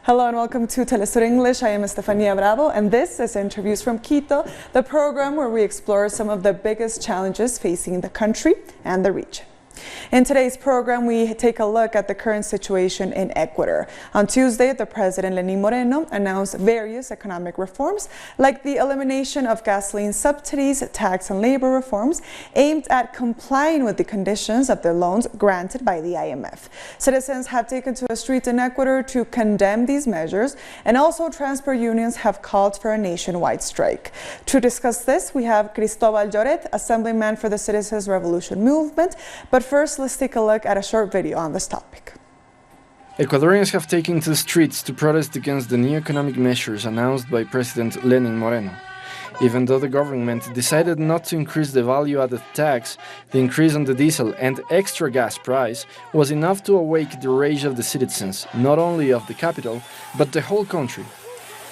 Hello and welcome to Telesur English. I am Estefania Bravo and this is Interviews from Quito, the program where we explore some of the biggest challenges facing the country and the region. In today's program, we take a look at the current situation in Ecuador. On Tuesday, the President Lenín Moreno announced various economic reforms, like the elimination of gasoline subsidies, tax and labor reforms, aimed at complying with the conditions of the loans granted by the IMF. Citizens have taken to the streets in Ecuador to condemn these measures, and also transport unions have called for a nationwide strike. To discuss this, we have Cristobal Lloret, Assemblyman for the Citizens' Revolution Movement. But first, let's take a look at a short video on this topic. Ecuadorians have taken to the streets to protest against the new economic measures announced by President Lenín Moreno. Even though the government decided not to increase the value-added tax, the increase on the diesel and extra gas price was enough to awake the rage of the citizens, not only of the capital, but the whole country.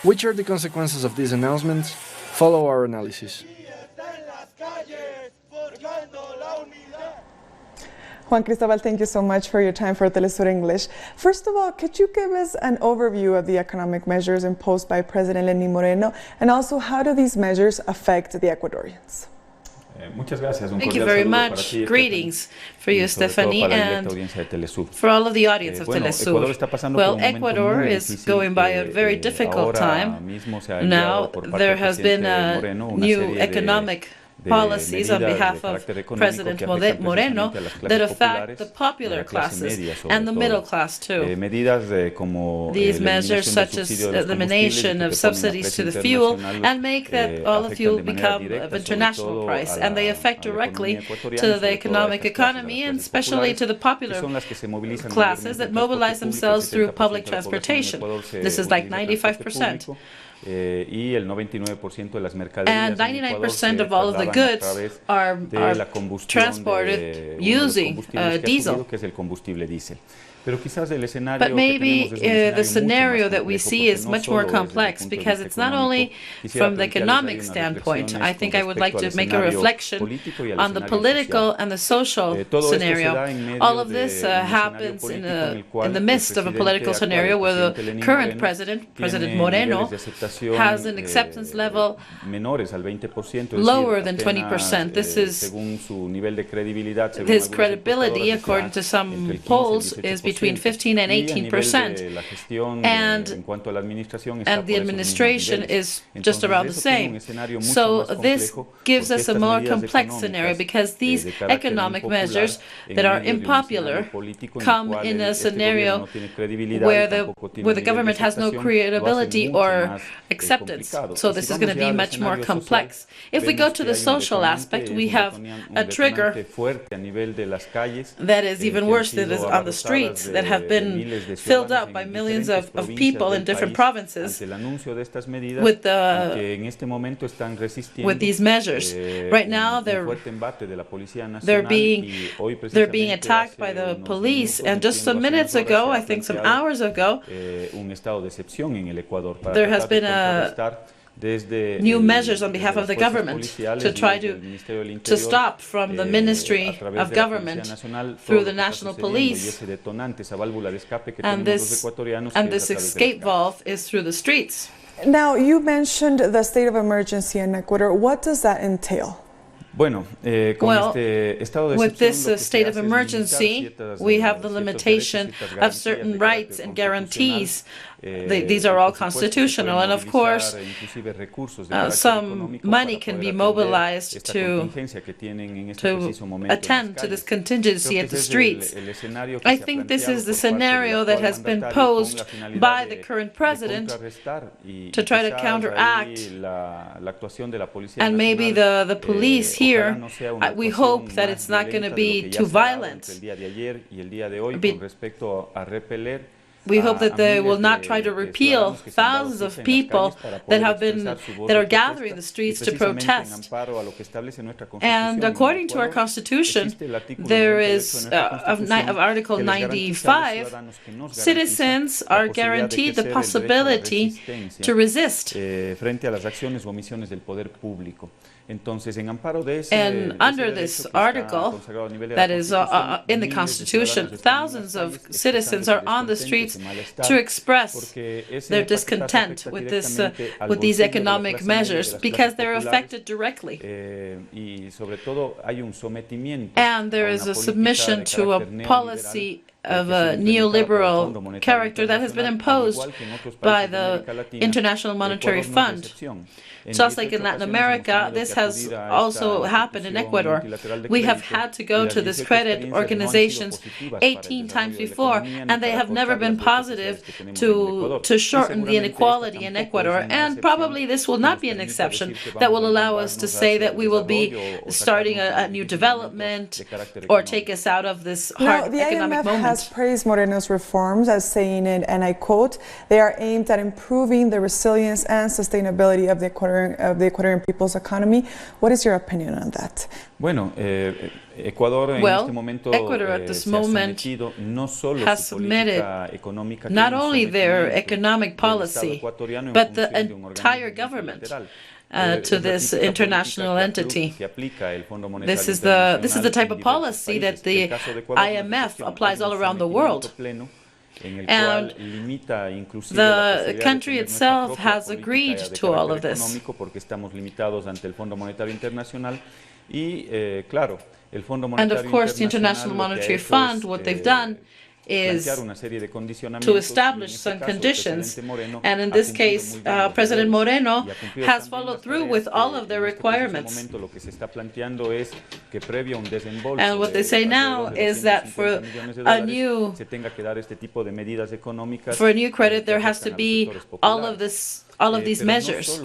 Which are the consequences of these announcements? Follow our analysis. Juan Cristobal, thank you so much for your time for Telesur English. First of all, could you give us an overview of the economic measures imposed by President Lenín Moreno, and also how do these measures affect the Ecuadorians? Thank you very much. Greetings for you, Stephanie, and for all of the audience of Telesur. Well, Ecuador is going by a very difficult time. Now, there has been a new economic policies on behalf of President Moreno that affect the popular classes and the middle class too. These measures such as elimination of subsidies to the fuel and make that all the fuel become of international price, and they affect directly to the economy and especially to the popular classes that mobilize themselves through public transportation. This is like 95%. And 99% of all of the goods are transported using diesel. But maybe the scenario that we see is much more complex, because it's not only from the economic standpoint. I think I would like to make a reflection on the political and the social scenario. All of this happens in the midst of a political scenario where the current President Moreno, has an acceptance level lower than 20%. This is his credibility, according to some polls, is between 15 and 18%, and the administration is just around the same. So this gives us a more complex scenario, because these economic measures that are unpopular come in a scenario where the government has no credibility or acceptance. So this is going to be much more complex. If we go to the social aspect, we have a trigger that is even worse, that is on the streets, that have been filled up by millions of people in different provinces with these measures. Right now, they're being attacked by the police, and just some minutes ago, I think some hours ago, there has been new measures on behalf of the government to try to stop from the Ministry of Government through the National Police, and this escape valve is through the streets. Now, you mentioned the state of emergency in Ecuador. What does that entail? Well, with this state of emergency, we have the limitation of certain rights and guarantees. These are all constitutional, and of course, some money can be mobilized to attend to this contingency at the streets. I think this is the scenario that has been posed by the current president to try to counteract, and maybe the police here, we hope that it's not going to be too violent. We hope that they will not try to repeal thousands of people that are gathering the streets to protest. And according to our Constitution, there is of Article 95, citizens are guaranteed the possibility to resist. And under this article that is in the Constitution, thousands of citizens are on the streets citizens to express their discontent with these economic measures because they're affected directly. And there is a submission to a policy of a neoliberal character that has been imposed by the International Monetary Fund. Just like in Latin America, this has also happened in Ecuador. We have had to go to these credit organizations 18 times before, and they have never been positive to shorten the inequality in Ecuador. And probably this will not be an exception that will allow us to say that we will be starting a new development or take us out of this hard economic moment. Has praised Moreno's reforms as saying it, and I quote, "They are aimed at improving the resilience and sustainability of the Ecuadorian people's economy." What is your opinion on that? Ecuador at this moment has submitted not only their economic policy, but the entire government to this international entity. This is the type of policy that the IMF applies all around the world. And the country itself has agreed to all of this. And of course, the International Monetary Fund, what they've done is to establish some conditions, and in this case President Moreno has followed through with all of their requirements. And what they say now is that for a new credit there has to be all of these measures.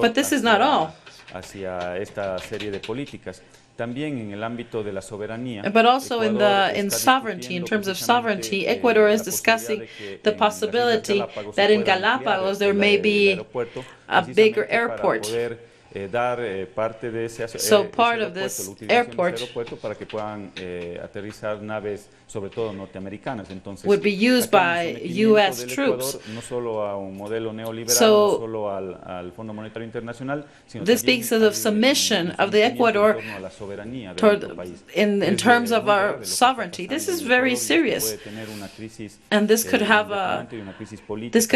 But this is not all. But also in sovereignty, in terms of sovereignty, Ecuador is discussing the possibility that in Galapagos there may be a bigger airport. So part of this airport would be used by U.S. troops. So this speaks of the submission of the Ecuador in terms of our sovereignty. This is very serious, and this could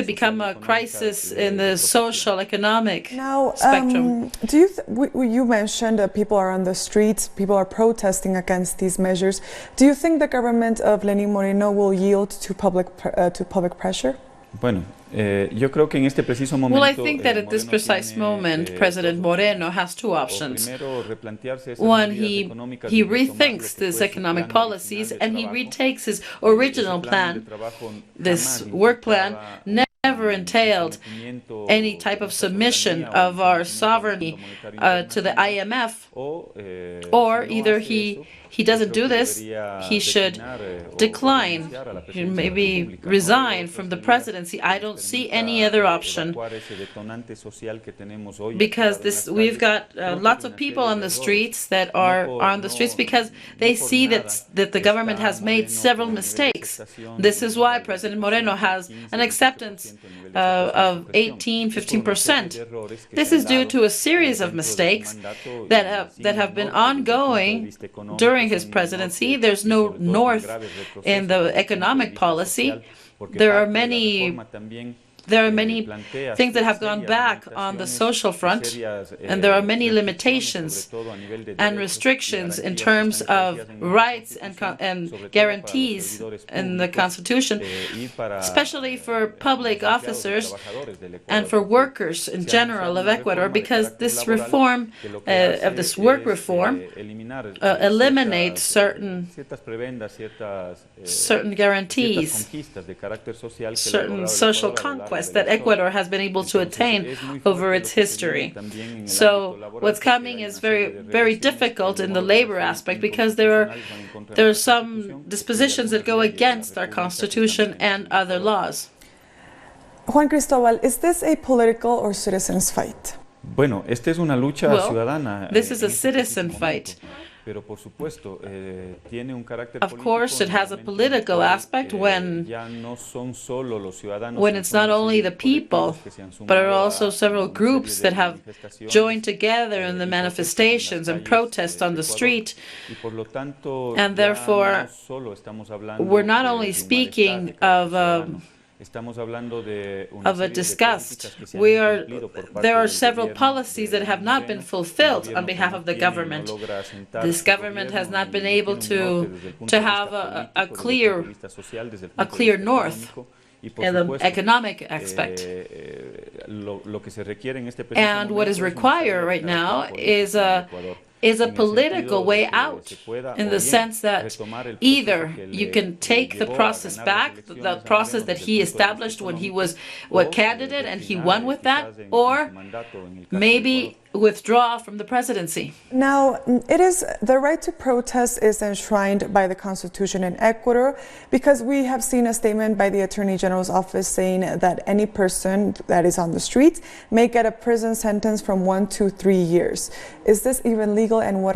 become a crisis in the social economic spectrum. You mentioned that people are on the streets, people are protesting against these measures. Do you think the government of Lenín Moreno will yield to public pressure? Well, I think that at this precise moment, President Moreno has two options. One, he rethinks these economic policies and he retakes his original plan. This work plan never entailed any type of submission of our sovereignty to the IMF, or either he doesn't do this, he should decline, maybe resign from the presidency. I don't see any other option, because we've got lots of people on the streets that are on the streets because they see that the government has made several mistakes. This is why President Moreno has an acceptance of 15%. This is due to a series of mistakes that have been ongoing during his presidency. There's no north in the economic policy. There are many things that have gone back on the social front, and there are many limitations and restrictions in terms of rights and guarantees in the Constitution, especially for public officers and for workers in general of Ecuador, because this reform, of this work reform, eliminates certain guarantees, certain social conquests that Ecuador has been able to attain over its history. So what's coming is very, very difficult in the labor aspect, because there are some dispositions that go against our constitution and other laws. Juan Cristobal, is this a political or citizens' fight? This is a citizen fight. Of course, it has a political aspect when it's not only the people, but are also several groups that have joined together in the manifestations and protests on the street. And therefore, we're not only speaking of a disgust. There are several policies that have not been fulfilled on behalf of the government. This government has not been able to have a clear north in the economic aspect. And what is required right now is a political way out, in the sense that either you can take the process back, the process that he established when he was a candidate and he won with that, or maybe withdraw from the presidency. Now, the right to protest is enshrined by the Constitution in Ecuador, because we have seen a statement by the Attorney General's office saying that any person that is on the streets may get a prison sentence from 1 to 3 years. Is this even legal, and what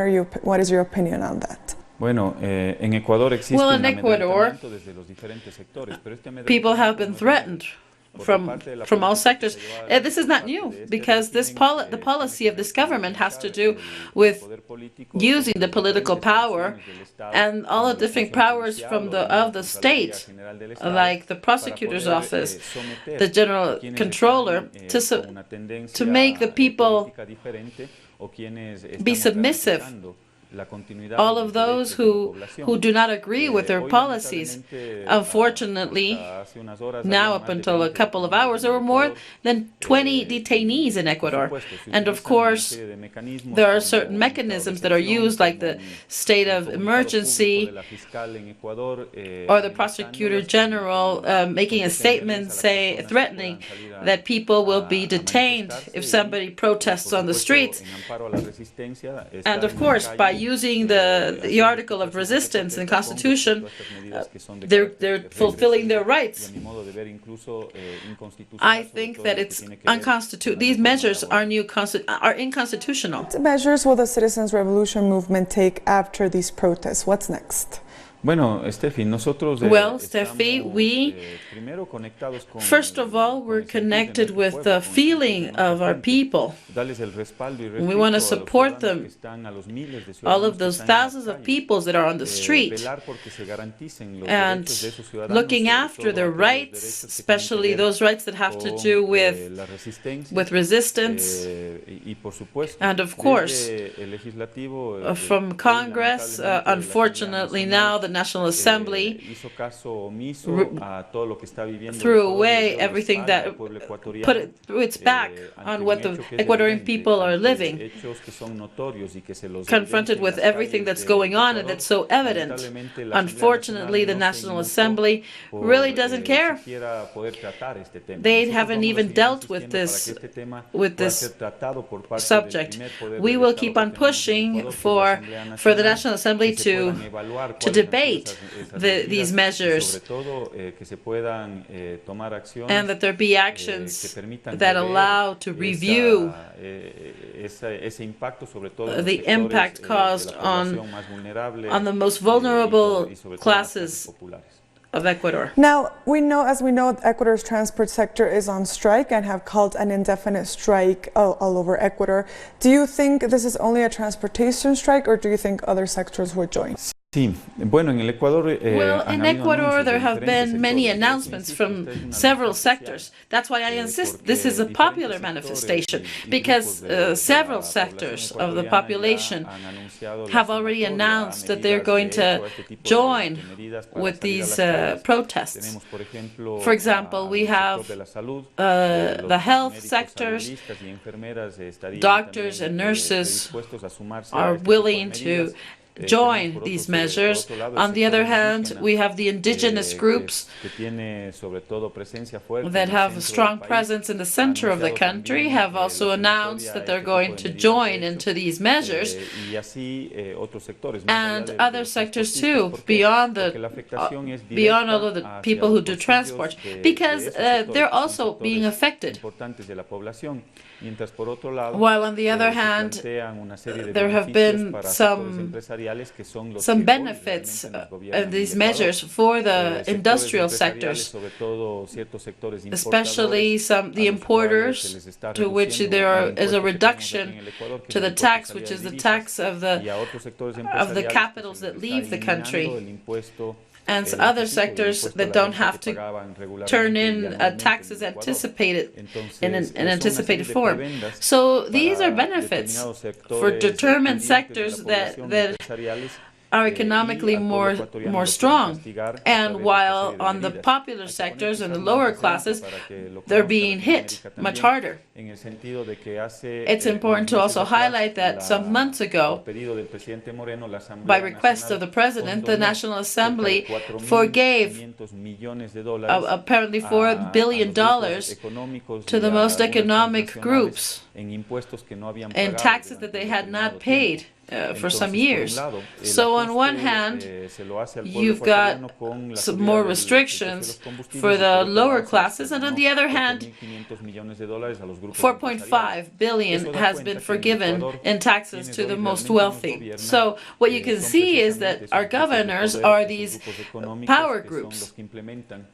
is your opinion on that? Well, in Ecuador, people have been threatened from all sectors. This is not new, because the policy of this government has to do with using the political power and all the different powers of the state, like the prosecutor's office, the general controller, to make the people be submissive. All of those who do not agree with their policies. Unfortunately, now up until a couple of hours, there were more than 20 detainees in Ecuador. And of course, there are certain mechanisms that are used, like the state of emergency, or the prosecutor general making a statement threatening that people will be detained if somebody protests on the streets. And of course, by using the article of resistance in the Constitution, they're fulfilling their rights. I think that it's unconstitutional. These measures are unconstitutional. What measures will the Citizens' Revolution movement take after these protests? What's next? Well, Steffi, we, first of all, we're connected with the feeling of our people. We want to support them, all of those thousands of people that are on the street, and looking after their rights, especially those rights that have to do with resistance. And of course, from Congress, unfortunately now, the National Assembly threw away everything that threw its back on what the Ecuadorian people are living, confronted with everything that's going on and that's so evident. Unfortunately, the National Assembly really doesn't care. They haven't even dealt with this subject. We will keep on pushing for the National Assembly to debate these measures, and that there be actions that allow to review the impact caused on the most vulnerable classes of Ecuador. Now, as we know, Ecuador's transport sector is on strike and have called an indefinite strike all over Ecuador. Do you think this is only a transportation strike, or do you think other sectors would join? Well, in Ecuador, there have been many announcements from several sectors. That's why I insist this is a popular manifestation, because several sectors of the population have already announced that they're going to join with these protests. For example, we have the health sectors. Doctors and nurses are willing to join these measures. On the other hand, we have the indigenous groups that have a strong presence in the center of the country, have also announced that they're going to join into these measures, and other sectors too, beyond all of the people who do transport, because they're also being affected. While on the other hand, there have been some some benefits of these measures for the industrial sectors, especially the importers, to which there is a reduction to the tax, which is the tax of the capitals that leave the country, and other sectors that don't have to turn in taxes anticipated in an anticipated form. So these are benefits for determined sectors that are economically more strong, and while on the popular sectors and the lower classes, they're being hit much harder. It's important to also highlight that some months ago, by request of the President, the National Assembly forgave apparently $4 billion to the most economic groups in taxes that they had not paid for some years. So on one hand, you've got some more restrictions for the lower classes, and on the other hand, $4.5 billion has been forgiven in taxes to the most wealthy. So what you can see is that our governors are these power groups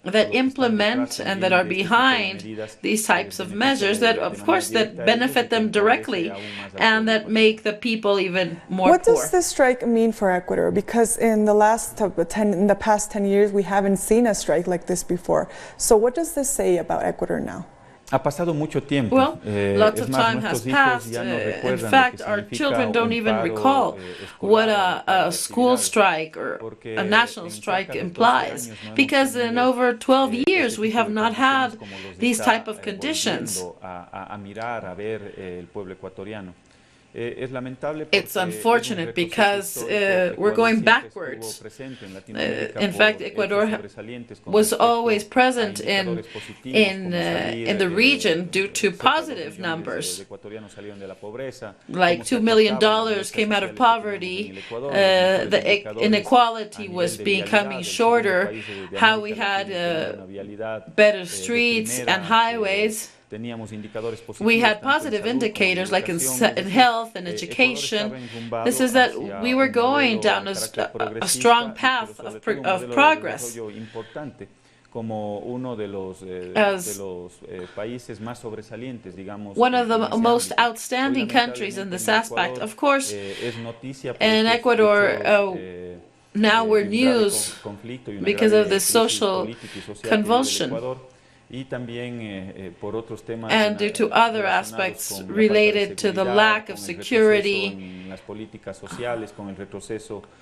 that implement and that are behind these types of measures that, of course, that benefit them directly and that make the people even more What poor. does this strike mean for Ecuador? Because in the past 10 years, we haven't seen a strike like this before. So what does this say about Ecuador now? Well, lots of time has passed. In fact, our children don't even recall what a school strike or a national strike implies, because in over 12 years we have not had these type of conditions. It's unfortunate because we're going backwards. In fact, Ecuador was always present in the region due to positive numbers. Like $2 million came out of poverty, the inequality was becoming shorter, how we had better streets and highways. We had positive indicators like in health and education. This is that we were going down a strong path of progress. As one of the most outstanding countries in this aspect. Of course, in Ecuador, now we're news because of the social convulsion. And due to other aspects related to the lack of security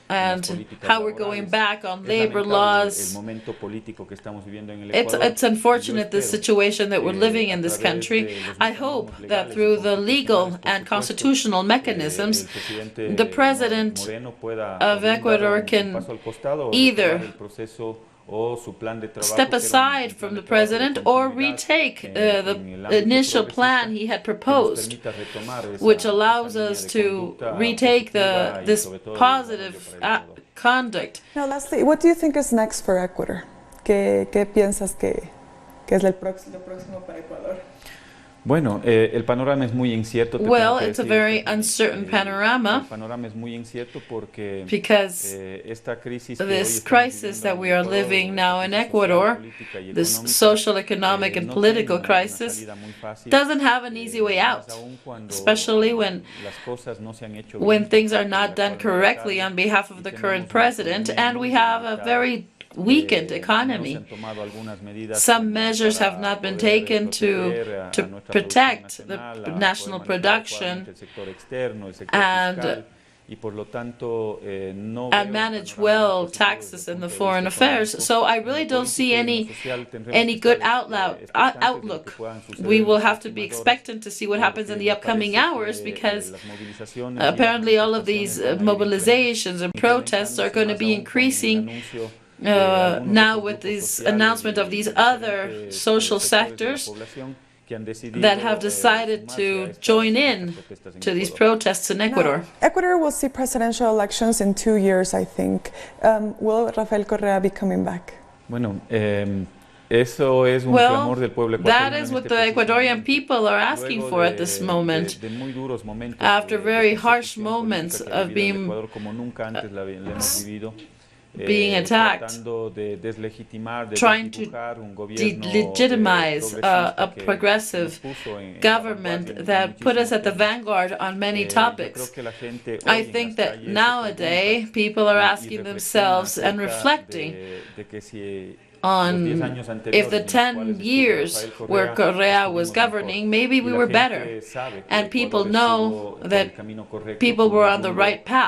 and how we're going back on labor laws. It's unfortunate, this situation that we're living in this country. I hope that through the legal and constitutional mechanisms, the President of Ecuador can either step aside from the President or retake the initial plan he had proposed, which allows us to retake this positive conduct. Now, lastly, what do you think is next for Ecuador? ¿Qué piensas que es lo próximo para Ecuador? Well, it's a very uncertain panorama because this crisis that we are living now in Ecuador, this social, economic, and political crisis, doesn't have an easy way out, especially when things are not done correctly on behalf of the current president, and we have a very weakened economy. Some measures have not been taken to protect the national production and manage well taxes in the foreign affairs. So I really don't see any good outlook. We will have to be expectant to see what happens in the upcoming hours, because apparently all of these mobilizations and protests are going to be increasing now with this announcement of these other social sectors that have decided to join in to these protests in Ecuador. Now, Ecuador will see presidential elections in 2 years, I think. Will Rafael Correa be coming back? Eso es un Well, clamor del pueblo that ecuatoriano is en what este the preciso Ecuadorian momento. people are asking Luego for at this moment. de muy duros momentos After very harsh persecución moments política que ha of vivido el being Ecuador como nunca antes la hemos vivido, attacked, tratando de deslegitimar, de trying to desdibujar un gobierno delegitimize a progresista que progressive nos puso en la government vanguardia en that put us muchísimos at the temas. vanguard on many Yo creo topics. que la gente I hoy en think las that calles se nowadays pregunta people are y asking reflexiona themselves and acerca reflecting de que si los 10 on años if the anteriores en los 10 cuales estuvo years Rafael where Correa was estuvimos mejor. governing, maybe Y we la were gente better. sabe que And people Ecuador know estuvo por el that camino correcto people con were un on the rumbo right path.